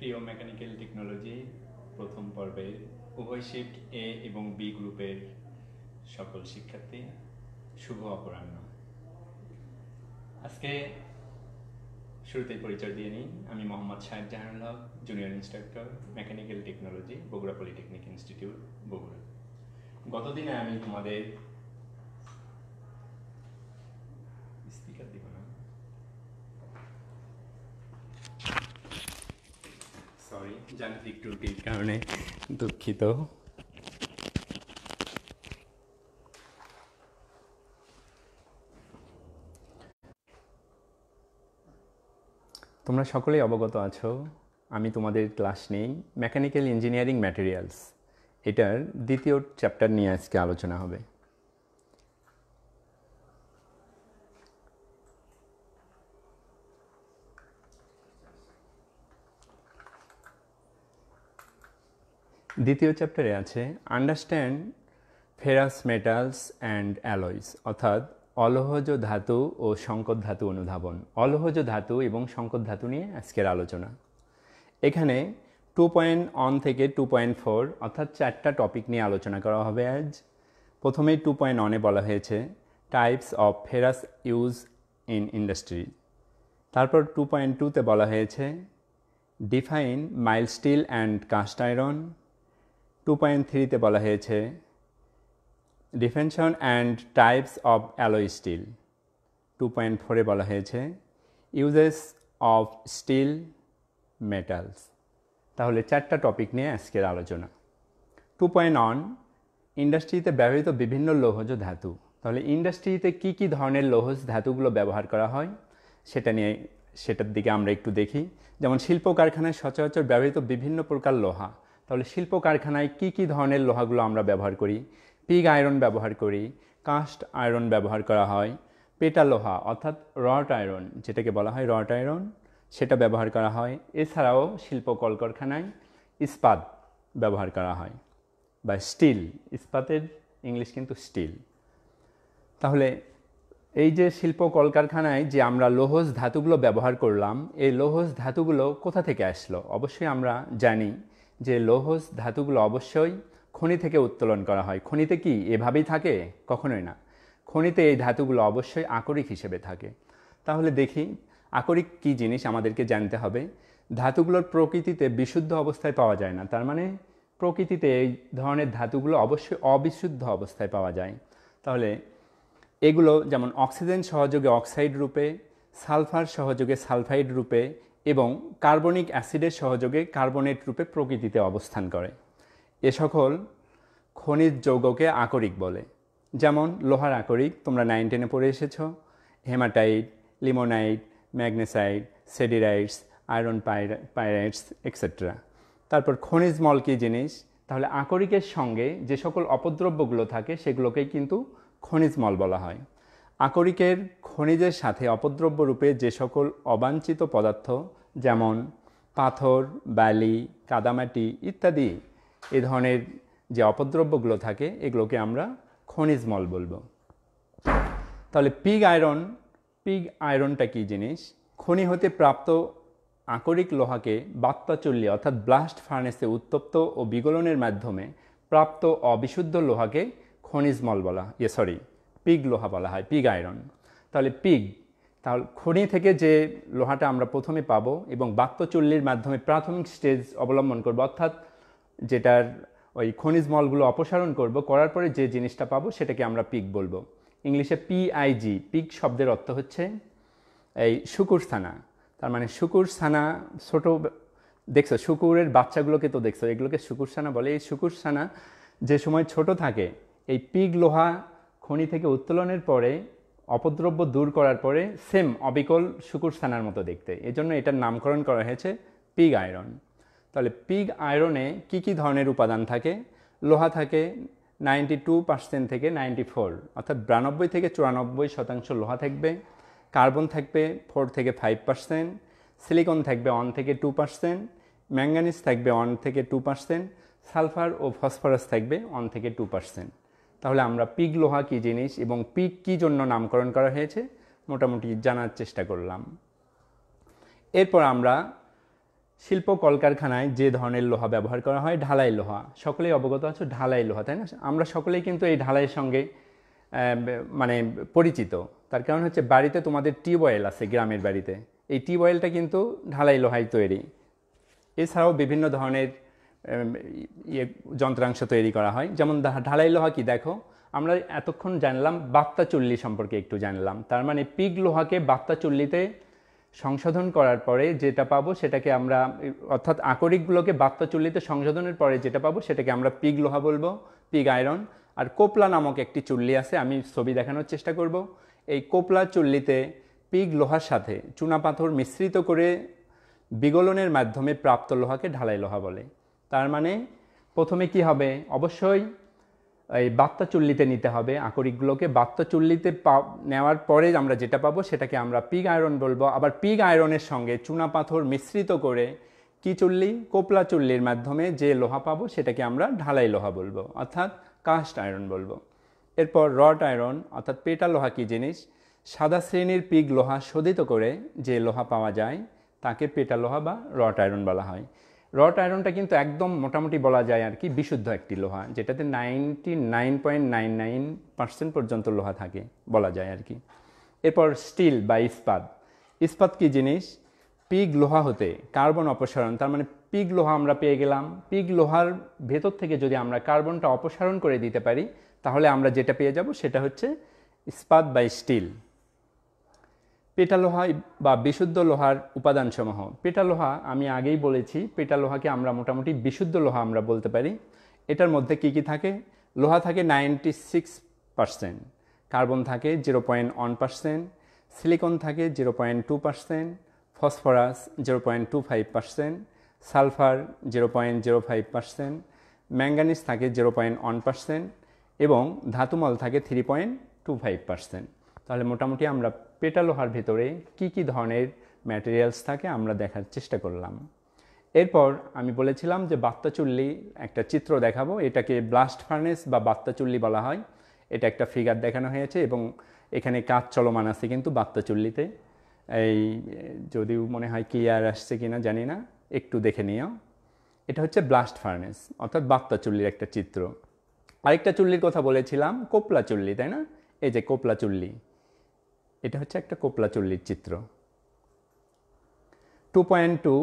প্রিয় mechanical technology প্রথম পর্বে উভয় শিফট এ এবং বি গ্রুপের সকল শিক্ষার্থী শুভ অপরাহ্ন। আজকে শুরুতেই পরিচয় দিয়ে নিই। আমি Mohammad Shahed Jahanul Haque, junior instructor, mechanical technology, Bogura polytechnic institute, Bogura. গতদিনে আমি তোমাদের স্পিকার দিব না, সরি, যান্ত্রিক ত্রুটির কারণে দুঃখিত। তোমরা সকলেই অবগত আছো, আমি তোমাদের ক্লাস নেই মেকানিক্যাল ইঞ্জিনিয়ারিং ম্যাটেরিয়ালস, এটার দ্বিতীয় চ্যাপ্টার নিয়ে আজকে আলোচনা হবে। দ্বিতীয় চ্যাপ্টারে আছে understand ferrous metals and alloys, অর্থাৎ অলহজ ধাতু ও সংকর ধাতু অনুধাবন। অলহজ ধাতু এবং সংকর ধাতু নিয়ে আজকের আলোচনা। এখানে 2.1 থেকে 2.4 অর্থাৎ 4টা টপিক নিয়ে আলোচনা করা হবে আজ। প্রথমেই 2.1-এ বলা হয়েছে types of ferrous use in industry. তারপর 2.2-তে বলা হয়েছে define mild steel and cast iron. 2.3-তে বলা হয়েছে definition and types of alloy steel. 2.4-এ বলা হয়েছে ইউজেস অফ স্টিল মেটালস। তাহলে 4টা টপিক নিয়ে আজকের আলোচনা। 2.1 ইন্ডাস্ট্রিতে ব্যবহৃত বিভিন্ন লৌহজ ধাতু। তাহলে ইন্ডাস্ট্রিতে কি কি ধরনের লৌহজ ধাতুগুলো ব্যবহার করা হয় সেটার দিকে আমরা একটু দেখি। যেমন শিল্প কারখানায় সচরাচর ব্যবহৃত বিভিন্ন প্রকার লোহা। তাহলে শিল্প কারখানায় কি কি ধরনের লোহাগুলো আমরা ব্যবহার করি? পিগ আয়রন ব্যবহার করি, কাস্ট আয়রন ব্যবহার করা হয়, পেটা লোহা অর্থাৎ রট আয়রন, যেটাকে বলা হয় রট আয়রন, সেটা ব্যবহার করা হয়। এছাড়াও শিল্প কলকারখানায় ইস্পাত ব্যবহার করা হয় বা স্টিল, ইস্পাতের ইংলিশ কিন্তু স্টিল। তাহলে এই যে শিল্প কলকারখানায় যে আমরা লৌহজ ধাতুগুলো ব্যবহার করলাম, এই লৌহজ ধাতুগুলো কোথা থেকে আসলো? অবশ্যই আমরা জানি যে লৌহজ ধাতুগুলো অবশ্যই খনি থেকে উত্তোলন করা হয়। খনিতে কি এভাবেই থাকে? কখনোই না। খনিতে এই ধাতুগুলো অবশ্যই আকরিক হিসেবে থাকে। তাহলে দেখি আকরিক কি জিনিস আমাদেরকে জানতে হবে। ধাতুগুলোর প্রকৃতিতে বিশুদ্ধ অবস্থায় পাওয়া যায় না, তার মানে প্রকৃতিতে এই ধরনের ধাতুগুলো অবশ্যই অবিশুদ্ধ অবস্থায় পাওয়া যায়। তাহলে এগুলো যেমন অক্সিজেন সহযোগে অক্সাইড রূপে, সালফার সহযোগে সালফাইড রূপে এবং কার্বনিক অ্যাসিডের সহযোগে কার্বনেট রূপে প্রকৃতিতে অবস্থান করে। এ সকল খনিজ যৌগকে আকরিক বলে। যেমন লোহার আকরিক তোমরা 9-10-এ পড়ে এসেছো, hematite, limonite, magnesite, siderites, iron pyrites etcetera. তারপর খনিজ মল কী জিনিস? তাহলে আকরিকের সঙ্গে যে সকল অপদ্রব্যগুলো থাকে সেগুলোকেই কিন্তু খনিজ মল বলা হয়। আকরিকের খনিজের সাথে অপদ্রব্য রূপে যে সকল অবাঞ্ছিত পদার্থ যেমন পাথর, বালি, কাদামাটি ইত্যাদি এ ধরনের যে অপদ্রব্যগুলো থাকে এগুলোকে আমরা খনিজ মল বলবো। তাহলে পিগ আয়রনটা কী জিনিস? খনি হতে প্রাপ্ত আকরিক লোহাকে বাষ্পাচুল্লি অর্থাৎ ব্লাস্ট ফার্নেসে উত্তপ্ত ও বিগলনের মাধ্যমে প্রাপ্ত অবিশুদ্ধ লোহাকে খনিজ মল পিগ লোহা বলা হয়, পিগ আয়রন। তাহলে তাহলে খনি থেকে যে লোহাটা আমরা প্রথমে পাবো এবং বাষ্পচুল্লির মাধ্যমে প্রাথমিক স্টেজ অবলম্বন করব, অর্থাৎ যেটার ওই খনিজ মলগুলো অপসারণ করার পরে যে জিনিসটা পাবো সেটাকে আমরা পিগ বলবো। ইংলিশে PIG, পিগ শব্দের অর্থ হচ্ছে এই শুকুর ছানা। তার মানে শুকুর ছানা, ছোট দেখছো শুকুরের বাচ্চাগুলোকে তো দেখছো, এগুলোকে শুকুর ছানা বলে। এই শুকুর ছানা যে সময় ছোট থাকে, এই পিগ লোহা খনি থেকে উত্তোলনের পরে অপদ্রব্য দূর করার পরে সেম অবিকল শুকুর ছানার মতো দেখতে, এজন্য এটার নামকরণ করা হয়েছে পিগ আয়রন। তাহলে পিগ আয়রনে কি কি ধরনের উপাদান থাকে? লোহা থাকে 92% থেকে 94, অর্থাৎ 92 থেকে 94% লোহা থাকবে। কার্বন থাকবে 4 থেকে 5%, সিলিকন থাকবে 1 থেকে 2%, ম্যাঙ্গানিজ থাকবে 1 থেকে 2%, সালফার ও ফসফরাস থাকবে 1 থেকে 2%। তাহলে আমরা পিগ লোহা কী জিনিস এবং পিগ কী জন্য নামকরণ করা হয়েছে মোটামুটি জানার চেষ্টা করলাম। এরপর আমরা শিল্প কলকারখানায় যে ধরনের লোহা ব্যবহার করা হয় ঢালাই লোহা, সকলেই অবগত আছো ঢালাই লোহা, তাই না? আমরা সকলেই কিন্তু এই ঢালাইয়ের সঙ্গে মানে পরিচিত। তার কারণ হচ্ছে বাড়িতে তোমাদের টিউবওয়েল আছে, গ্রামের বাড়িতে এই টিউবওয়েলটা কিন্তু ঢালাই লোহায় তৈরি। এছাড়াও বিভিন্ন ধরনের যন্ত্রাংশ তৈরি করা হয়। যেমন ঢালাই লোহা কি দেখো, আমরা এতক্ষণ জানলাম বাত্তা চুল্লি সম্পর্কে একটু জানলাম। তার মানে পিগ লোহাকে বাত্তা চুল্লিতে সংশোধন করার পরে যেটা পাবো সেটাকে আমরা, অর্থাৎ আকরিকগুলোকে বাত্তা চুল্লিতে সংশোধনের পরে যেটা পাবো সেটাকে আমরা পিগ লোহা বলবো, পিগ আয়রন। আর কোপলা নামক একটি চুল্লি আছে, আমি ছবি দেখানোর চেষ্টা করব। এই কোপলা চুল্লিতে পিগ লোহার সাথে চুনাপাথর মিশ্রিত করে বিগলনের মাধ্যমে প্রাপ্ত লোহাকে ঢালাই লোহা বলে। তার মানে প্রথমে কি হবে, অবশ্যই এই বাত্তা চুল্লিতে নিতে হবে আকরিকগুলোকে। বাত্তা চুল্লিতে নেওয়ার পরে আমরা যেটা পাবো সেটাকে আমরা পিগ আয়রন বলবো। আবার পিগ আয়রনের সঙ্গে চুনাপাথর মিশ্রিত করে কি চুল্লি, কোপলা চুল্লির মাধ্যমে যে লোহা পাবো সেটাকে আমরা ঢালাই লোহা বলবো, অর্থাৎ কাস্ট আয়রন বলবো। এরপর রড আয়রন অর্থাৎ পেটা লোহা কি জিনিস, সাদা শ্রেণীর পিগ লোহা শোধিত করে যে লোহা পাওয়া যায় তাকে পেটা লোহা বা রড আয়রন বলা হয়। রড আয়রনটা কিন্তু একদম মোটামুটি বলা যায় আর কি বিশুদ্ধ একটি লোহা, যেটাতে 99.99% পর্যন্ত লোহা থাকে বলা যায় আর কি। এরপর স্টিল বা ইস্পাত। ইস্পাত কি জিনিস, পিগ লোহা হতে কার্বন অপসারণ, তার মানে পিগ লোহা আমরা পেয়ে গেলাম, পিগ লোহার ভেতর থেকে যদি আমরা কার্বনটা অপসারণ করে দিতে পারি তাহলে আমরা যেটা পেয়ে যাব সেটা হচ্ছে ইস্পাত বা স্টিল। পেটা লোহা বা বিশুদ্ধ লোহার উপাদানসমূহ। পেটা লোহা আমি আগেই বলেছি, পেটা লোহাকে আমরা মোটামুটি বিশুদ্ধ লোহা আমরা বলতে পারি। এটার মধ্যে কি কি থাকে, লোহা থাকে 96%, কার্বন থাকে 0.1%, সিলিকন থাকে 0.2%, ফসফরাস 0.25%, সালফার 0.05%, ম্যাঙ্গানিজ থাকে 0.1% এবং ধাতুমল থাকে 3.25%। তাহলে মোটামুটি আমরা পেটা লোহার ভেতরে কি কি ধরনের ম্যাটেরিয়ালস থাকে আমরা দেখার চেষ্টা করলাম। এরপর আমি বলেছিলাম যে বাত্তা চুল্লি একটা চিত্র দেখাবো, এটাকে ব্লাস্ট ফার্নেস বা বাত্তা চুল্লি বলা হয়। এটা একটা ফিগার দেখানো হয়েছে এবং এখানে কাজ চলমান আছে কিন্তু বাত্তা চুল্লিতে। এই যদিও মনে হয় ক্লিয়ার আসছে কিনা জানি না, একটু দেখে নিও। এটা হচ্ছে ব্লাস্ট ফার্নেস অর্থাৎ বাত্তা চুল্লির একটা চিত্র। আরেকটা চুল্লির কথা বলেছিলাম কোপলা চুল্লি, তাই না? এই যে কোপলা চুল্লি, এটা হচ্ছে একটা কোপলা চুল্লির চিত্র। 2.2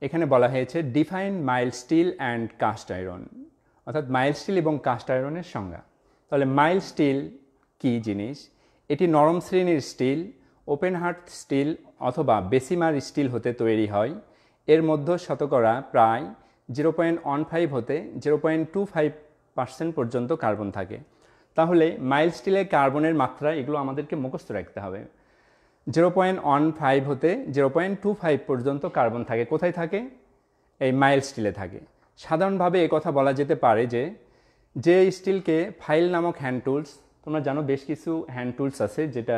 এখানে বলা হয়েছে define mild steel and cast iron, অর্থাৎ মাইল্ড স্টিল এবং কাস্ট আয়রনের সংজ্ঞা। তাহলে মাইল্ড স্টিল কি জিনিস, এটি নরম শ্রেণীর স্টিল, ওপেন হার্ট স্টিল অথবা বেসিমার স্টিল হতে তৈরি হয়। এর মধ্যে শতকরা প্রায় 0.15 হতে 0.25% পর্যন্ত কার্বন থাকে। তাহলে মাইল্ড স্টিলে কার্বনের মাত্রা এগুলো আমাদেরকে মুখস্থ রাখতে হবে। 0.15 হতে 0.25 পর্যন্ত কার্বন থাকে। কোথায় থাকে? এই মাইল্ড স্টিলে থাকে। সাধারণভাবে কথা বলা যেতে পারে যে স্টিলকে ফাইল নামক হ্যান্ড টুলস, তোমরা জানো বেশ কিছু হ্যান্ড টুলস আছে যেটা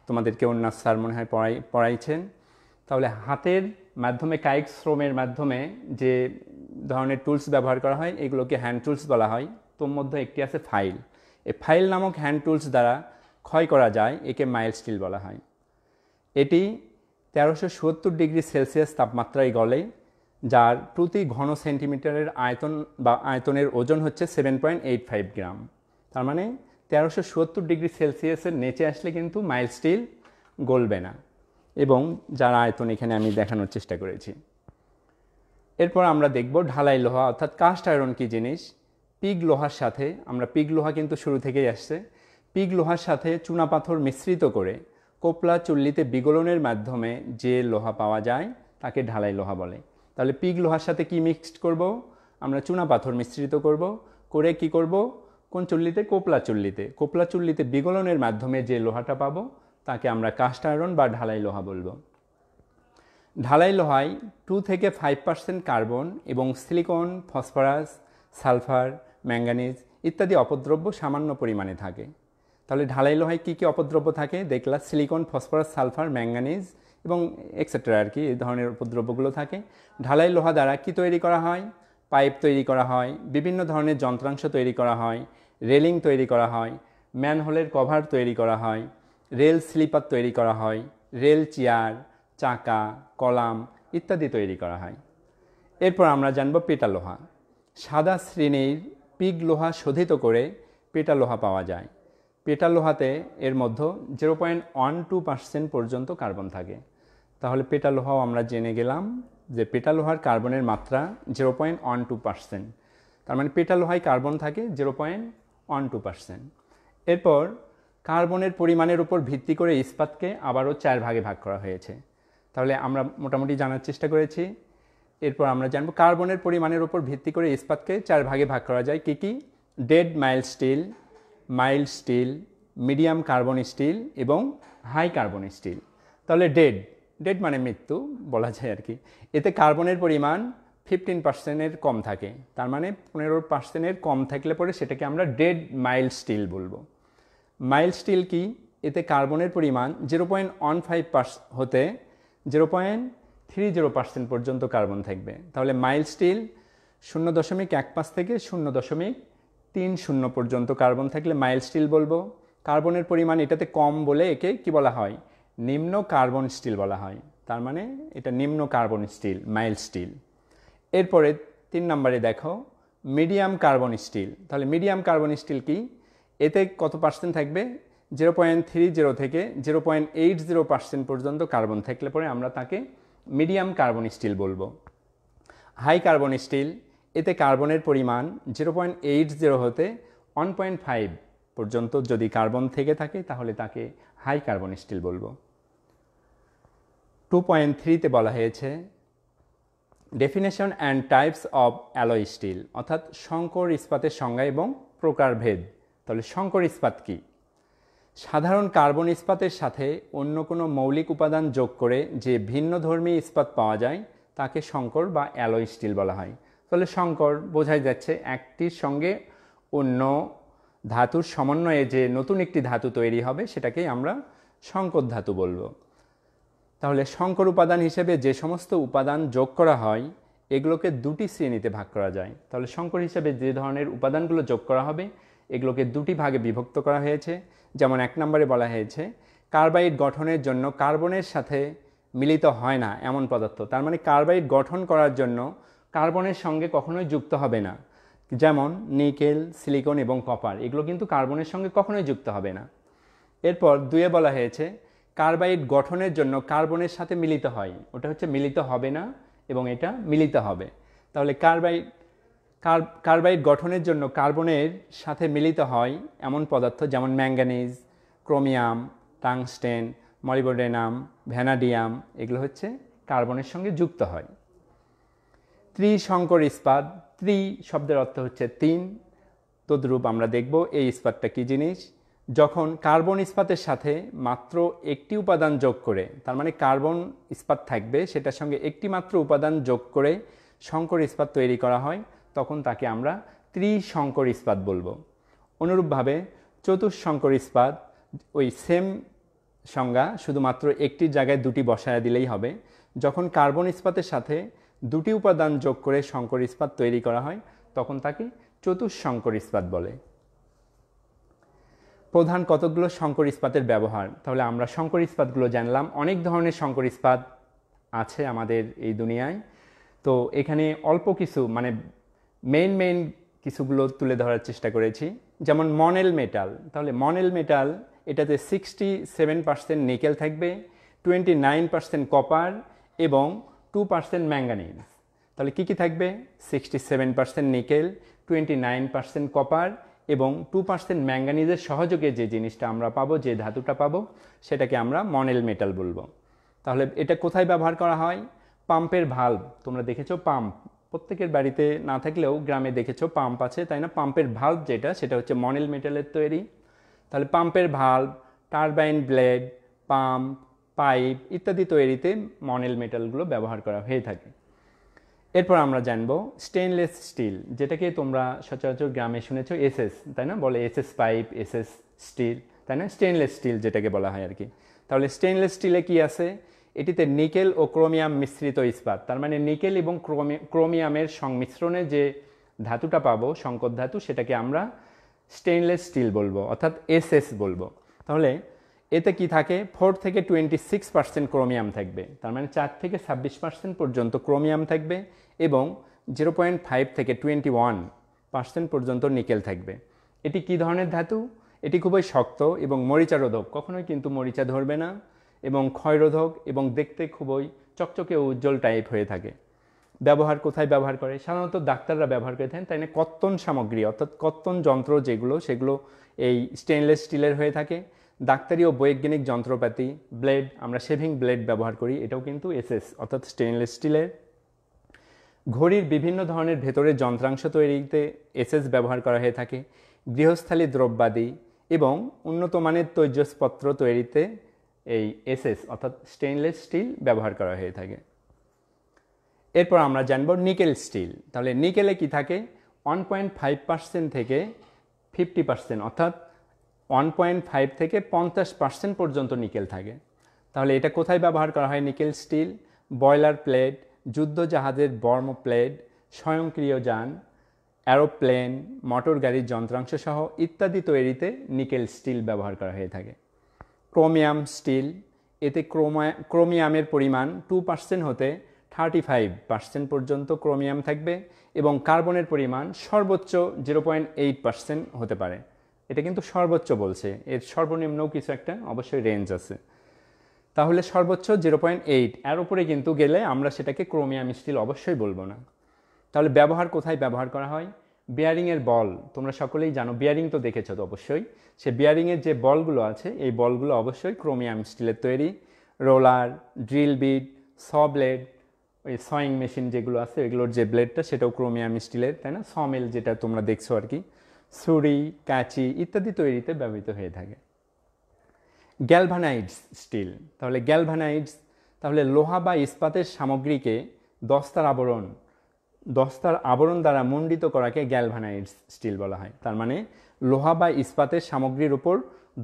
তোমাদেরকে অন্য স্যার মনে হয় পড়াইছেন। তাহলে হাতের মাধ্যমে কায়িক শ্রমের মাধ্যমে যে ধরনের টুলস ব্যবহার করা হয় এগুলোকে হ্যান্ড টুলস বলা হয়। তোর মধ্যে একটি আছে ফাইল। এই ফাইল নামক হ্যান্ড টুলস দ্বারা ক্ষয় করা যায়, একে মাইল্ড স্টিল বলা হয়। এটি 1370 ডিগ্রি সেলসিয়াস তাপমাত্রায় গলে, যার প্রতি ঘন সেন্টিমিটারের আয়তন বা আয়তনের ওজন হচ্ছে 7.85 গ্রাম। তার মানে 1370 ডিগ্রি সেলসিয়াসের নিচে আসলে কিন্তু মাইল্ড স্টিল গলবে না, এবং যার আয়তন এখানে আমি দেখানোর চেষ্টা করেছি। এরপর আমরা দেখব ঢালাই লোহা অর্থাৎ কাস্ট আয়রন কি জিনিস। পিগ লোহার সাথে, আমরা পিগ লোহা কিন্তু শুরু থেকেই আসছে, পিগ লোহার সাথে চুনাপাথর মিশ্রিত করে কোপলা চুল্লিতে বিগলনের মাধ্যমে যে লোহা পাওয়া যায় তাকে ঢালাই লোহা বলে। তাহলে পিগ লোহার সাথে কি মিক্সড করব, আমরা চুনাপাথর মিশ্রিত করব, করে কি করব, কোন চুল্লিতে? কোপলা চুল্লিতে। কোপলা চুল্লিতে বিগলনের মাধ্যমে যে লোহাটা পাবো তাকে আমরা কাস্ট আয়রন বা ঢালাই লোহা বলবো। ঢালাই লোহায় 2 থেকে 5% কার্বন এবং সিলিকন, ফসফরাস, সালফার, ম্যাঙ্গানিজ ইত্যাদি অপদ্রব্য সামান্য পরিমাণে থাকে। তাহলে ঢালাই লোহায় কী কী অপদ্রব্য থাকে দেখলা, সিলিকন, ফসফরাস, সালফার, ম্যাঙ্গানিজ এবং এক্সেট্রা আর কি, এই ধরনের উপদ্রব্যগুলো থাকে। ঢালাই লোহা দ্বারা কি তৈরি করা হয়? পাইপ তৈরি করা হয়, বিভিন্ন ধরনের যন্ত্রাংশ তৈরি করা হয়, রেলিং তৈরি করা হয়, ম্যানহোলের কভার তৈরি করা হয়, রেল স্লিপার তৈরি করা হয়, রেল চেয়ার, চাকা, কলাম ইত্যাদি তৈরি করা হয়। এরপর আমরা জানব পেটা লোহা। সাদা শ্রেণীর পিগ লোহা শোধিত করে পেটা লোহা পাওয়া যায়। পেটা লোহাতে এর মধ্যে 0.12% পর্যন্ত কার্বন থাকে। তাহলে পেটা লোহাও আমরা জেনে গেলাম যে পেটা লোহার কার্বনের মাত্রা 0.12%। তার মানে পেটা লোহায় কার্বন থাকে 0.12%। এরপর কার্বনের পরিমাণের উপর ভিত্তি করে ইস্পাতকে আবারও 4 ভাগে ভাগ করা হয়েছে। তাহলে আমরা মোটামুটি জানার চেষ্টা করেছি। এরপর আমরা জানব কার্বনের পরিমাণের উপর ভিত্তি করে ইস্পাতকে 4 ভাগে ভাগ করা যায়। কি dead mild still, mild still, medium carbon still এবং হাই কার্বন স্টিল। তাহলে ডেড মানে মৃত্যু বলা যায় আর কি। এতে কার্বনের পরিমাণ 15%-এর কম থাকে। তার মানে 15%-এর কম থাকলে পরে সেটাকে আমরা ডেড মাইল্ড স্টিল বলবো। মাইল্ড স্টিল কি? এতে কার্বনের পরিমাণ 0.15 হতে 0.30% পর্যন্ত কার্বন থাকবে। তাহলে মাইল্ড স্টিল 0.15 থেকে 0.30 পর্যন্ত কার্বন থাকলে মাইল্ড স্টিল বলবো। কার্বনের পরিমাণ এটাতে কম বলে একে কি বলা হয়? নিম্ন কার্বন স্টিল বলা হয়। তার মানে এটা নিম্ন কার্বন স্টিল, মাইল্ড স্টিল। এরপরে 3 নম্বরে দেখো মিডিয়াম কার্বন স্টিল। তাহলে মিডিয়াম কার্বন স্টিল কি? এতে কত পার্সেন্ট থাকবে? 0.30 থেকে 0.80% পর্যন্ত কার্বন থাকলে পরে আমরা তাকে মিডিয়াম কার্বন স্টিল বলবো। হাই কার্বন স্টিল, এতে কার্বনের পরিমাণ 0.80 হতে 1.5 পর্যন্ত যদি কার্বন থেকে থাকে তাহলে তাকে হাই কার্বন স্টিল বলবো। 2.3-তে বলা হয়েছে definition and types of alloy still, অর্থাৎ সংকর ইস্পাতের সংজ্ঞা এবং প্রকারভেদ। তাহলে সংকর ইস্পাত কি? সাধারণ কার্বন ইস্পাতের সাথে অন্য কোনো মৌলিক উপাদান যোগ করে যে ভিন্নধর্মী ইস্পাত পাওয়া যায় তাকে সংকর বা অ্যালয় স্টিল বলা হয়। তাহলে সংকর বোঝাই যাচ্ছে একটির সঙ্গে অন্য ধাতুর সমন্বয়ে যে নতুন একটি ধাতু তৈরি হবে সেটাকেই আমরা সংকর ধাতু বলবো। তাহলে সংকর উপাদান হিসেবে যে সমস্ত উপাদান যোগ করা হয় এগুলোকে দুটি শ্রেণীতে ভাগ করা যায়। তাহলে সংকর হিসেবে যে ধরনের উপাদানগুলো যোগ করা হবে এগুলোকে দুটি ভাগে বিভক্ত করা হয়েছে। যেমন 1 নম্বরে বলা হয়েছে কার্বাইড গঠনের জন্য কার্বনের সাথে মিলিত হয় না এমন পদার্থ। তার মানে কার্বাইড গঠন করার জন্য কার্বনের সঙ্গে কখনোই যুক্ত হবে না। যেমন নিকেল, সিলিকন এবং কপার, এগুলো কিন্তু কার্বনের সঙ্গে কখনোই যুক্ত হবে না। এরপর 2-এ বলা হয়েছে কার্বাইড গঠনের জন্য কার্বনের সাথে মিলিত হয়, ওটা হচ্ছে মিলিত হবে না এবং এটা মিলিত হবে। তাহলে কার্বাইড গঠনের জন্য কার্বনের সাথে মিলিত হয় এমন পদার্থ যেমন manganese, chromium, tungsten, molybdenum, vanadium, এগুলো হচ্ছে কার্বনের সঙ্গে যুক্ত হয়। ত্রিসংকর ইস্পাত, ত্রি শব্দের অর্থ হচ্ছে 3, তদ্রূপ আমরা দেখব এই ইস্পাতটা কী জিনিস। যখন কার্বন ইস্পাতের সাথে মাত্র একটি উপাদান যোগ করে, তার মানে কার্বন ইস্পাত থাকবে সেটার সঙ্গে একটি মাত্র উপাদান যোগ করে সংকর ইস্পাত তৈরি করা হয় তখন তাকে আমরা ত্রিসংকর ইস্পাত বলবো। অনুরূপভাবে চতুঃসংকর ইস্পাত ওই সেম সংজ্ঞা, শুধুমাত্র একটির জায়গায় দুটি বসায়া দিলেই হবে। যখন কার্বন ইস্পাতের সাথে দুটি উপাদান যোগ করে সংকর ইস্পাত তৈরি করা হয় তখন তাকে চতুঃসংকর ইস্পাত বলে। প্রধান কতগুলো সংকর ইস্পাতের ব্যবহার। তাহলে আমরা সংকর ইস্পাতগুলো জানলাম। অনেক ধরনের সংকর ইস্পাত আছে আমাদের এই দুনিয়ায়। তো এখানে অল্প কিছু মানে মেইন কিছুগুলো তুলে ধরার চেষ্টা করেছি। যেমন মনেল মেটাল। তাহলে মনেল মেটাল, এটাতে 67% নিকেল থাকবে, 29% কপার এবং 2% ম্যাঙ্গানিজ। তাহলে কি থাকবে? 67% নিকেল, 29% কপার এবং 2% ম্যাঙ্গানিজের সহযোগে যে জিনিসটা আমরা পাবো, যে ধাতুটা পাবো, সেটাকে আমরা মনেল মেটাল বলবো। তাহলে এটা কোথায় ব্যবহার করা হয়? পাম্পের ভাল্ব। তোমরা দেখেছো পাম্প, প্রত্যেকের বাড়িতে না থাকলেও গ্রামে দেখেছো পাম্প আছে, তাই না? পাম্পের ভাল্ব যেটা, সেটা হচ্ছে মনেল মেটালের তৈরি। তাহলে পাম্পের valve, turbine blade, pump, pipe ইত্যাদি তৈরিতে মনেল মেটালগুলো ব্যবহার করা হয়ে থাকে। এরপর আমরা জানবো স্টেনলেস স্টিল, যেটাকে তোমরা সচরাচর গ্রামে শুনেছো এসএস, তাই না? বলে এসএস পাইপ, এসএস স্টিল, তাই না? স্টেনলেস স্টিল যেটাকে বলা হয় আর কি। তাহলে স্টেনলেস স্টিলে কি আছে? এটিতে নিকেল ও ক্রোমিয়াম মিশ্রিত ইস্পাত। তার মানে নিকেল এবং ক্রোমিয়ামের সংমিশ্রণে যে ধাতুটা পাবো, সংকর ধাতু, সেটাকে আমরা স্টেনলেস স্টিল বলবো, অর্থাৎ এসএস বলবো। তাহলে এতে কি থাকে 4 থেকে 26% ক্রোমিয়াম থাকবে, তার মানে 4 থেকে 26% পর্যন্ত ক্রোমিয়াম থাকবে এবং 0.5 থেকে 21% পর্যন্ত নিকেল থাকবে। এটি কি ধরনের ধাতু? এটি খুবই শক্ত এবং মরিচারোধক, কখনোই কিন্তু মরিচা ধরবে না, এবং ক্ষয়রোধক এবং দেখতে খুবই চকচকে উজ্জ্বল টাইপ হয়ে থাকে। ব্যবহার কোথায় ব্যবহার করে? সাধারণত ডাক্তাররা ব্যবহার করে থাকেন, তাই না কর্তন সামগ্রী অর্থাৎ কর্তন যন্ত্র যেগুলো সেগুলো এই স্টেনলেস স্টিলের হয়ে থাকে। ডাক্তারি ও বৈজ্ঞানিক যন্ত্রপাতি, ব্লেড, আমরা শেভিং ব্লেড ব্যবহার করি, এটাও কিন্তু এসএস অর্থাৎ স্টেনলেস স্টিলের। ঘড়ির বিভিন্ন ধরনের ভেতরের যন্ত্রাংশ তৈরিতে এসএস ব্যবহার করা হয়ে থাকে। গৃহস্থালী দ্রব্যাদি এবং উন্নত মানের তৈজসপত্র তৈরিতে এই এসএস অর্থাৎ স্টেনলেস স্টিল ব্যবহার করা হয়ে থাকে। এরপর আমরা জানব নিকেল স্টিল। তাহলে নিকেলে কি থাকে? 1.5% থেকে 50% অর্থাৎ 1.5 থেকে 50% পর্যন্ত নিকেল থাকে। তাহলে এটা কোথায় ব্যবহার করা হয়? নিকেল স্টিল বয়লার প্লেট, যুদ্ধ জাহাজের বর্ম প্লেট, স্বয়ংক্রিয় যান, অ্যারোপ্লেন, মোটর গাড়ির যন্ত্রাংশ সহ ইত্যাদি তৈরিতে নিকেল স্টিল ব্যবহার করা হয়ে থাকে। ক্রোমিয়াম স্টিল, এতে ক্রোমিয়ামের পরিমাণ 2% হতে 35% পর্যন্ত ক্রোমিয়াম থাকবে এবং কার্বনের পরিমাণ সর্বোচ্চ 0.8% হতে পারে। এটা কিন্তু সর্বোচ্চ বলছে, এর সর্বনিম্নও কিছু একটা অবশ্যই রেঞ্জ আছে। তাহলে সর্বোচ্চ 0.8, এর উপরে কিন্তু গেলে আমরা সেটাকে ক্রোমিয়াম স্টিল অবশ্যই বলবো না। তাহলে ব্যবহার কোথায় ব্যবহার করা হয়? বিয়ারিংয়ের বল, তোমরা সকলেই জানো, বিয়ারিং তো দেখেছো তো অবশ্যই। সে বিয়ারিংয়ের যে বলগুলো আছে এই বলগুলো অবশ্যই ক্রোমিয়াম স্টিলের তৈরি। রোলার, ড্রিল বিট, স ব্লেড, ওই সয়িং মেশিন যেগুলো আছে এগুলোর যে ব্লেডটা সেটাও ক্রোমিয়াম স্টিলের, তাই না? সমিল যেটা তোমরা দেখছো আর কি, ছুরি, কাঁচি ইত্যাদি তৈরিতে ব্যবহৃত হয়ে থাকে। গ্যালভানাইডস স্টিল, তাহলে গ্যালভানাইডস, তাহলে লোহা বা ইস্পাতের সামগ্রীকে দস্তার আবরণ দ্বারা মণ্ডিত করাকে গ্যালভানাইডস স্টিল বলা হয়। তার মানে লোহা বা ইস্পাতের সামগ্রীর উপর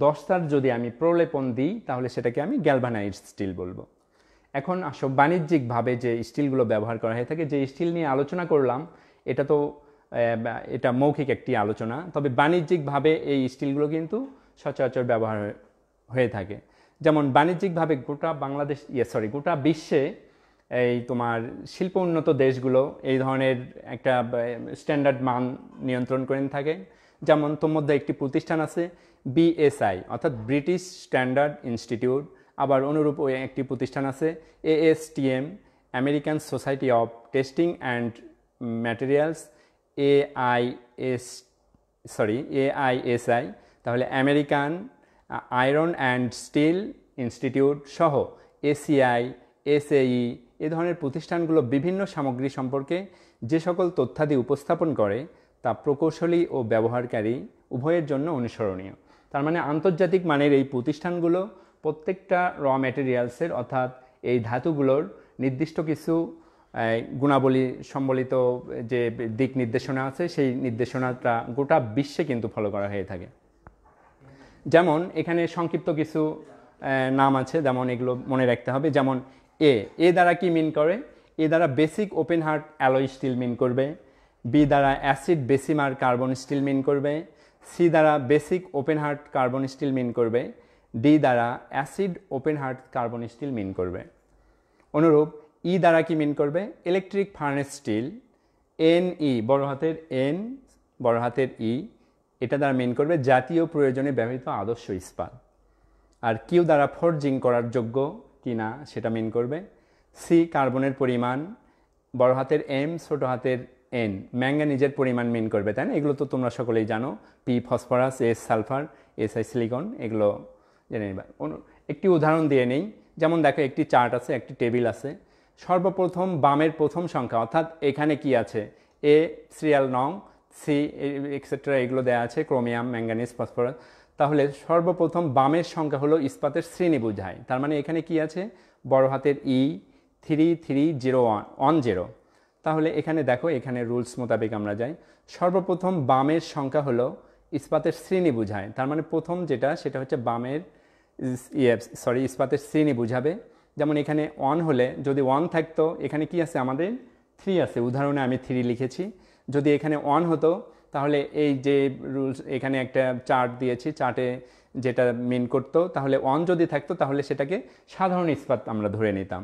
দস্তার যদি আমি প্রলেপন দিই তাহলে সেটাকে আমি গ্যালভানাইডস স্টিল বলবো। এখন আসো বাণিজ্যিকভাবে যে স্টিলগুলো ব্যবহার করা হয়ে থাকে, যে স্টিল নিয়ে আলোচনা করলাম এটা মৌখিক একটি আলোচনা, তবে বাণিজ্যিকভাবে এই স্টিলগুলো কিন্তু সচরাচর ব্যবহার হয়ে থাকে। যেমন বাণিজ্যিকভাবে গোটা বিশ্বে এই তোমার শিল্প উন্নত দেশগুলো এই ধরনের একটা স্ট্যান্ডার্ড মান নিয়ন্ত্রণ করে থাকে। যেমন তোর মধ্যে একটি প্রতিষ্ঠান আছে BSI অর্থাৎ ব্রিটিশ স্ট্যান্ডার্ড ইনস্টিটিউট, আবার অনুরূপ ওই একটি প্রতিষ্ঠান আছে ASTM American society of testing and materials, AISI, তাহলে American iron and steel institute সহ ACI, SAE এ ধরনের প্রতিষ্ঠানগুলো বিভিন্ন সামগ্রী সম্পর্কে যে সকল তথ্যাদি উপস্থাপন করে তা প্রকৌশলী ও ব্যবহারকারী উভয়ের জন্য অনুসরণীয়। তার মানে আন্তর্জাতিক মানের এই প্রতিষ্ঠানগুলো প্রত্যেকটা র ম্যাটেরিয়ালসের অর্থাৎ এই ধাতুগুলোর নির্দিষ্ট কিছু গুণাবলী সম্বলিত যে দিক নির্দেশনা আছে সেই নির্দেশনাটা গোটা বিশ্বে কিন্তু ফলো করা হয়ে থাকে। যেমন এখানে সংক্ষিপ্ত কিছু নাম আছে, যেমন এগুলো মনে রাখতে হবে। যেমন এ দ্বারা কি মিন করে? এ দ্বারা basic open hearth alloy steel mean করবে। বি দ্বারা acid Bessemer carbon steel mean করবে। সি দ্বারা basic open hearth carbon steel mean করবে। ডি দ্বারা acid open hearth carbon steel mean করবে। অনুরূপ ই দ্বারা কি মিন করবে? ইলেকট্রিক ফার্নেস স্টিল, NE বড় হাতের N বড় হাতের E, এটা দ্বারা মিন করবে জাতীয় প্রয়োজনে ব্যবহৃত আদর্শ ইস্পাত। আর কিউ দ্বারা ফোর্জিং করার যোগ্য কিনা সেটা মিন করবে। সি কার্বনের পরিমাণ, বড় হাতের M ছোট হাতের N ম্যাঙ্গানিজের পরিমাণ মিন করবে, তাই না? এগুলো তো তোমরা সকলেই জানো। P phosphorus, S sulphur, SI silicon, এগুলো জেনে নেবা। একটি উদাহরণ দিয়ে নেই। যেমন দেখো একটি চার্ট আছে, একটি টেবিল আছে। সর্বপ্রথম বামের প্রথম সংখ্যা অর্থাৎ এখানে কি আছে? A সিরিয়াল নং, সি এক্সেট্রা এগুলো দেওয়া আছে, ক্রোমিয়াম, ম্যাঙ্গানিজ, ফসফরাস। তাহলে সর্বপ্রথম বামের সংখ্যা হলো ইস্পাতের শ্রেণী বোঝায়। তার মানে এখানে কি আছে? বড় হাতের E 330110। তাহলে এখানে দেখো, এখানে রুলস মোতাবেক আমরা যাই। সর্বপ্রথম বামের সংখ্যা হলো ইস্পাতের শ্রেণী বোঝায়, তার মানে প্রথম যেটা সেটা হচ্ছে বামের ইস্পাতের শ্রেণী বুঝাবে। যেমন এখানে 1 হলে যদি 1 থাকতো, এখানে কি আছে আমাদের 3 আছে, উদাহরণে আমি 3 লিখেছি। যদি এখানে 1 হতো তাহলে এই যে রুলস, এখানে একটা চার্ট দিয়েছি, চার্টে যেটা মিন করতো, তাহলে 1 যদি থাকতো তাহলে সেটাকে সাধারণ ইস্পাত আমরা ধরে নিতাম,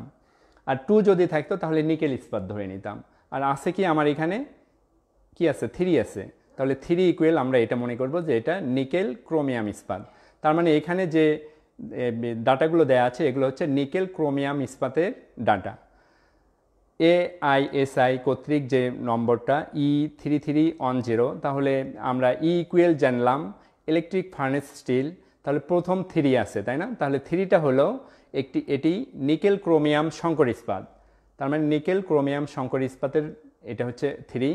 আর 2 যদি থাকতো তাহলে নিকেল ইস্পাত ধরে নিতাম। আর আছে কি আমার এখানে কি আছে, 3 আছে, তাহলে 3 ইকুয়াল আমরা এটা মনে করব যে এটা নিকেল ক্রোমিয়াম ইস্পাত। তার মানে এখানে যে ডাটাগুলো দেয়া আছে এগুলো হচ্ছে নিকেল ক্রোমিয়াম ইস্পাতের ডাটা। AISI কর্তৃক যে নম্বরটা E3310, তাহলে আমরা ই ইকুয়াল জানলাম ইলেকট্রিক ফার্নেস স্টিল, তাহলে প্রথম 3 আছে তাই না, তাহলে 3টা হলো এটি নিকেল ক্রোমিয়াম সংকর ইস্পাত, তার মানে নিকেল ক্রোমিয়াম সংকর ইস্পাতের এটা হচ্ছে 3।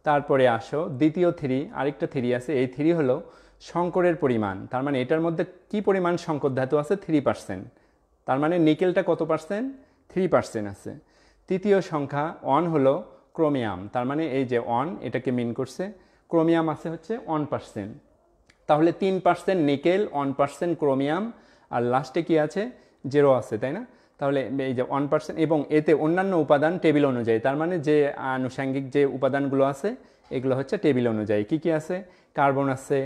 তারপরে আসো দ্বিতীয় 3, আরেকটা 3 আছে, এই 3 হলো সংকরের পরিমাণ, তার মানে এটার মধ্যে কি পরিমাণ সংকর ধাতু আছে 3%, তার মানে নিকেলটা কত পার্সেন্ট, 3% আছে। তৃতীয় সংখ্যা 1 হলো ক্রোমিয়াম, তার মানে এই যে 1 এটাকে মিন করছে, ক্রোমিয়াম আছে হচ্ছে 1%, তাহলে 3% নিকেল, 1% ক্রোমিয়াম, আর লাস্টে কি আছে 0 আছে তাই না, তাহলে এই যে 1% এবং এতে অন্যান্য উপাদান টেবিল অনুযায়ী, তার মানে যে আনুষঙ্গিক যে উপাদানগুলো আছে এগুলো হচ্ছে টেবিল অনুযায়ী। কি কি আছে, কার্বন আছে,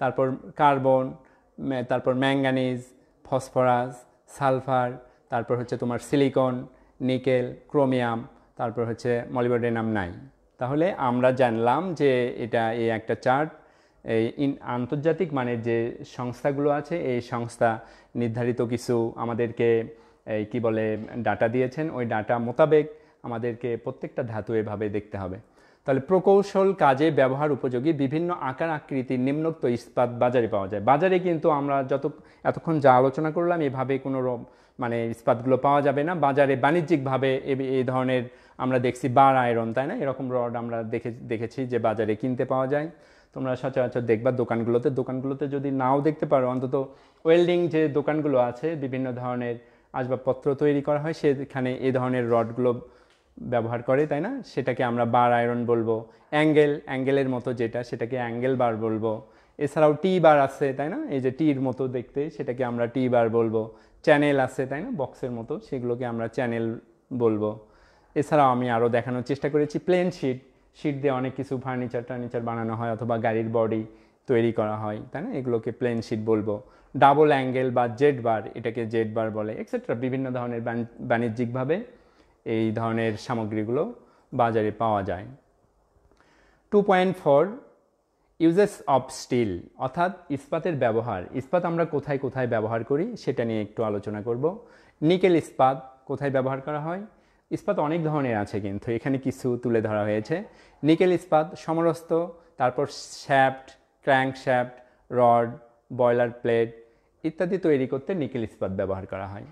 তারপর কার্বন, তারপর ম্যাঙ্গানিজ, ফসফরাস, সালফার, তারপর হচ্ছে তোমার সিলিকন, নিকেল, ক্রোমিয়াম, তারপর হচ্ছে মলিবডেনাম নাই। তাহলে আমরা জানলাম যে এটা এই একটা চার্ট, এই আন্তর্জাতিক মানের যে সংস্থাগুলো আছে এই সংস্থা নির্ধারিত কিছু আমাদেরকে এই কি বলে ডাটা দিয়েছেন, ওই ডাটা মোতাবেক আমাদেরকে প্রত্যেকটা ধাতু এভাবে দেখতে হবে। তাহলে প্রকৌশল কাজে ব্যবহার উপযোগী বিভিন্ন আকার আকৃতির নিম্নোক্ত ইস্পাত বাজারে পাওয়া যায়। বাজারে কিন্তু আমরা এতক্ষণ যা আলোচনা করলাম এভাবে কোনো মানে ইস্পাতগুলো পাওয়া যাবে না। বাজারে বাণিজ্যিকভাবে এই ধরনের আমরা দেখছি বার আয়রন তাই না, এরকম রড আমরা দেখেছি যে বাজারে কিনতে পাওয়া যায়। তোমরা সচরাচর দেখবা দোকানগুলোতে যদি নাও দেখতে পারো, অন্তত ওয়েল্ডিং যে দোকানগুলো আছে বিভিন্ন ধরনের আসবাবপত্র তৈরি করা হয় সেখানে এই ধরনের রডগুলো ব্যবহার করে তাই না, সেটাকে আমরা বার আয়রন বলবো। অ্যাঙ্গেলের মতো যেটা সেটাকে অ্যাঙ্গেল বার বলবো। এছাড়াও টি বার আছে তাই না, এই যে টির মতো দেখতে সেটাকে আমরা টি বার বলবো। চ্যানেল আছে তাই না, বক্সের মতো, সেগুলোকে আমরা চ্যানেল বলবো। এছাড়াও আমি আরও দেখানোর চেষ্টা করেছি প্লেন শিট দিয়ে অনেক কিছু ফার্নিচার বানানো হয় অথবা গাড়ির বডি তৈরি করা হয় তাই না, এগুলোকে প্লেন শিট বলবো। ডাবল অ্যাঙ্গেল বা জেড বার, এটাকে জেড বার বলে, এক্সেট্রা। বিভিন্ন ধরনের বাণিজ্যিকভাবে এই ধরনের সামগ্রীগুলো বাজারে পাওয়া যায়। 2.4 ইউজেস অফ স্টিল, অর্থাৎ ইস্পাতের ব্যবহার। ইস্পাত আমরা কোথায় কোথায় ব্যবহার করি সেটা নিয়ে একটু আলোচনা করব। নিকেল ইস্পাত কোথায় ব্যবহার করা হয়? ইস্পাত অনেক ধরনের আছে, কিন্তু এখানে কিছু তুলে ধরা হয়েছে। নিকেল ইস্পাত সমরস্ত, তারপর shaft, crank shaft, rod, boiler plate ইত্যাদি তৈরি করতে নিকেল ইস্পাত ব্যবহার করা হয়।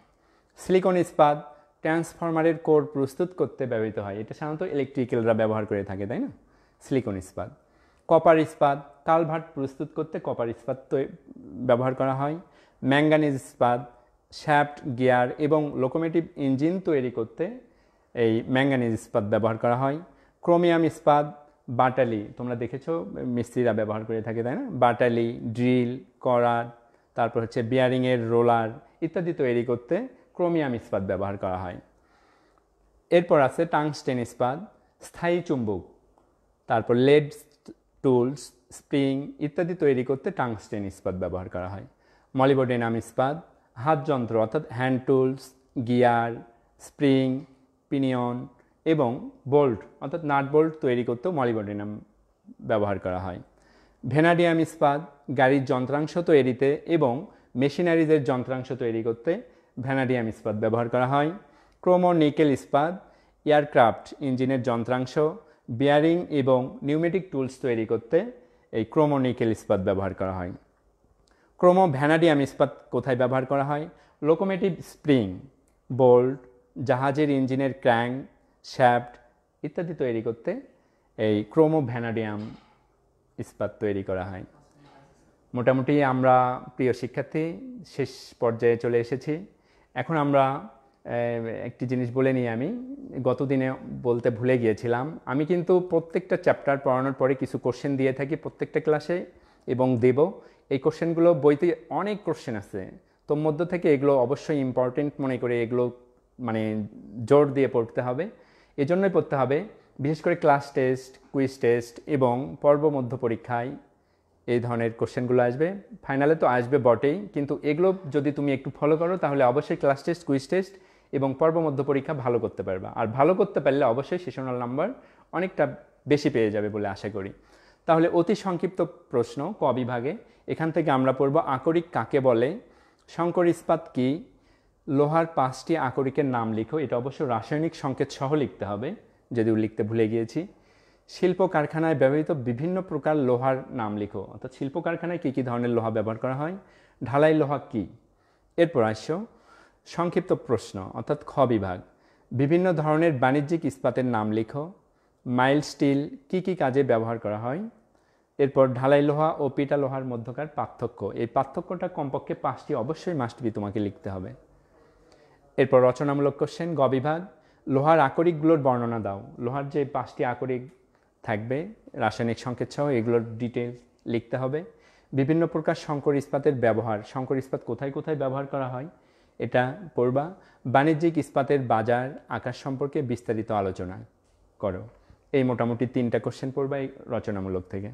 সিলিকন ইস্পাত ট্রান্সফরমারের কোর প্রস্তুত করতে ব্যবহৃত হয়, এটা সাধারণত ইলেকট্রিক্যালরা ব্যবহার করে থাকে তাই না, সিলিকন ইস্পাত। কপার ইস্পাত কালভার্ট প্রস্তুত করতে কপার ইস্পাত ব্যবহার করা হয়। ম্যাঙ্গানিজ ইস্পাত শ্যাফট, গিয়ার এবং লোকোমোটিভ ইঞ্জিন তৈরি করতে এই ম্যাঙ্গানিজ ইস্পাত ব্যবহার করা হয়। ক্রোমিয়াম ইস্পাত বাটালি, তোমরা দেখেছো মিস্ত্রিরা ব্যবহার করে থাকে তাই না, বাটালি, ড্রিল, করার, তারপর হচ্ছে বিয়ারিংয়ের রোলার ইত্যাদি তৈরি করতে ক্রোমিয়াম ইস্পাত ব্যবহার করা হয়। এরপর আছে টাংস্টেন ইস্পাত স্থায়ী চুম্বক, তারপর লেড টুলস, স্প্রিং ইত্যাদি তৈরি করতে টাংস্টেন ইস্পাত ব্যবহার করা হয়। মলিবডেনাম ইস্পাত হাত যন্ত্র অর্থাৎ hand tools, gear, spring, pinion এবং বোল্ট অর্থাৎ নাট বোল্ট তৈরি করতেও মলিবডেনাম ব্যবহার করা হয়। ভ্যানাডিয়াম ইস্পাত গাড়ির যন্ত্রাংশ তৈরিতে এবং মেশিনারিজের যন্ত্রাংশ তৈরি করতে ভ্যানাডিয়াম ইস্পাত ব্যবহার করা হয়। ক্রোমো নিকেল ইস্পাত এয়ারক্রাফট ইঞ্জিনের যন্ত্রাংশ, বিয়ারিং এবং নিউমেটিক টুলস তৈরি করতে এই ক্রোমো নিকেল ইস্পাত ব্যবহার করা হয়। ক্রোমো ভ্যানাডিয়াম ইস্পাত কোথায় ব্যবহার করা হয়? লোকোমোটিভ স্প্রিং, বোল্ট, জাহাজের ইঞ্জিনের ক্র্যাঙ্ক শ্যাফট ইত্যাদি তৈরি করতে এই ক্রোমো ভ্যানাডিয়াম ইস্পাত তৈরি করা হয়। মোটামুটি আমরা প্রিয় শিক্ষার্থী শেষ পর্যায়ে চলে এসেছি। এখন আমরা একটি জিনিস বলে নিই, আমি গতদিনে বলতে ভুলে গিয়েছিলাম, আমি কিন্তু প্রত্যেকটা চ্যাপ্টার পড়ানোর পরে কিছু কোশ্চেন দিয়ে থাকি প্রত্যেকটা ক্লাসে এবং দেব। এই কোশ্চেনগুলো বইতে অনেক কোশ্চেন আছে, তোর মধ্য থেকে এগুলো অবশ্যই ইম্পর্টেন্ট মনে করে এগুলো মানে জোর দিয়ে পড়তে হবে। এজন্যই পড়তে হবে, বিশেষ করে ক্লাস টেস্ট, কুইজ টেস্ট এবং পর্ব মধ্য পরীক্ষায় এই ধরনের কোশ্চেনগুলো আসবে। ফাইনালে তো আসবে বটেই, কিন্তু এগুলো যদি তুমি একটু ফলো করো তাহলে অবশ্যই ক্লাস টেস্ট, কুইজ টেস্ট এবং পর্ব মধ্য পরীক্ষা ভালো করতে পারবা। আর ভালো করতে পারলে অবশ্যই সেশনাল নাম্বার অনেকটা বেশি পেয়ে যাবে বলে আশা করি। তাহলে অতি সংক্ষিপ্ত প্রশ্ন ক বিভাগে, এখান থেকে আমরা পড়ব আকরিক কাকে বলে, সংকর ইস্পাত কি, লোহার 5টি আকরিকের নাম লিখো। এটা অবশ্য রাসায়নিক সংকেত সহ লিখতে হবে, যদিও লিখতে ভুলে গিয়েছি। শিল্প কারখানায় ব্যবহৃত বিভিন্ন প্রকার লোহার নাম লিখো, অর্থাৎ শিল্প কারখানায় কী কী ধরনের লোহা ব্যবহার করা হয়। ঢালাই লোহা কী। এরপর আসো সংক্ষিপ্ত প্রশ্ন অর্থাৎ খ বিভাগ, বিভিন্ন ধরনের বাণিজ্যিক ইস্পাতের নাম লিখো। মাইল্ড স্টিল কী কী কাজে ব্যবহার করা হয়। এরপর ঢালাই লোহা ও পিটা লোহার মধ্যকার পার্থক্য, এই পার্থক্যটা কমপক্ষে 5টি অবশ্যই মাস্ট বি তোমাকে লিখতে হবে। এরপর রচনামূলক কোশ্চেন গ বিভাগ, লোহার আকরিকগুলোর বর্ণনা দাও। লোহার যে 5টি আকরিক থাকবে রাসায়নিক সংকেত সহ, এগুলোর ডিটেলস লিখতে হবে। বিভিন্ন প্রকার সংকর ইস্পাতের ব্যবহার, সংকর ইস্পাত কোথায় কোথায় ব্যবহার করা হয় এটা পড়বা। বাণিজ্যিক ইস্পাতের বাজার আকার সম্পর্কে বিস্তারিত আলোচনা করো। এই মোটামুটি 3টা কোশ্চেন পড়বা এই রচনামূলক থেকে।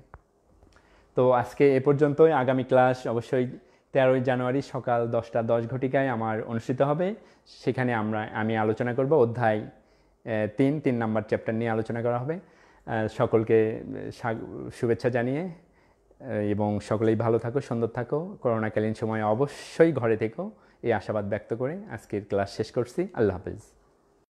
তো আজকে এ পর্যন্তই। আগামী ক্লাস অবশ্যই 13ই জানুয়ারি সকাল 10টা 10 ঘটিকায় আমার অনুষ্ঠিত হবে। সেখানে আমি আলোচনা করব অধ্যায় 3 নাম্বার চ্যাপ্টার নিয়ে আলোচনা করা হবে। সকলকে শুভেচ্ছা জানিয়ে এবং সকলেই ভালো থাকো, সুন্দর থাকো, করোনাকালীন সময়ে অবশ্যই ঘরে থেকো, এই আশাবাদ ব্যক্ত করে আজকের ক্লাস শেষ করছি। আল্লাহ হাফেজ।